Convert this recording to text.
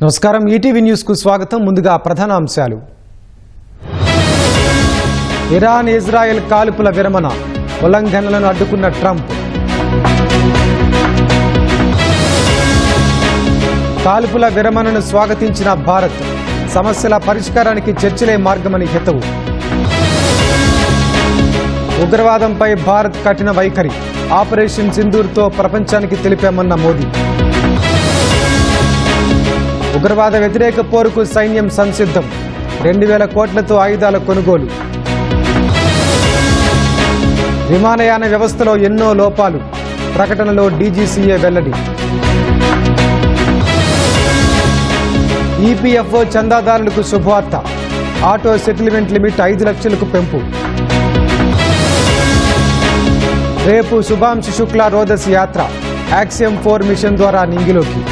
నమస్కారం ETV news కు స్వాగతం. ముందుగా ప్రధాన అంశాలు. ఇరాన్ ఇజ్రాయెల్ కాల్పుల విరమణ ఉల్లంఘనలను అడ్డుకున్న ట్రంప్. కాల్పుల విరమణను స్వాగతించిన భారత్. సమస్యల పరిష్కారానికి చర్చలే మార్గమని హితవు. ఉగ్రవాదంపై భారత్ కఠిన వైఖరి. ఆపరేషన్ సింధూర్తో ప్రపంచానికి తెలిపామన్న మోదీ. ఉగ్రవాద వ్యతిరేక పోరుకు సైన్యం సంసిద్ధం. 2000 కోట్లతో ఆయుధాల కొనుగోలు. విమానయాన వ్యవస్థలో ఎన్నో లోపాలు. ప్రకటనలో డీజీసీఏ వెల్లడి. ఈపీఎఫ్ఓ చందాదారులకు శుభవార్త. ఆటో సెటిల్మెంట్ లిమిట్ 5 లక్షలకు పెంపు. రేపు శుభాంశు శుక్లా రోదసి యాత్ర. యాక్సియం 4 మిషన్ ద్వారా నింగిలోకి.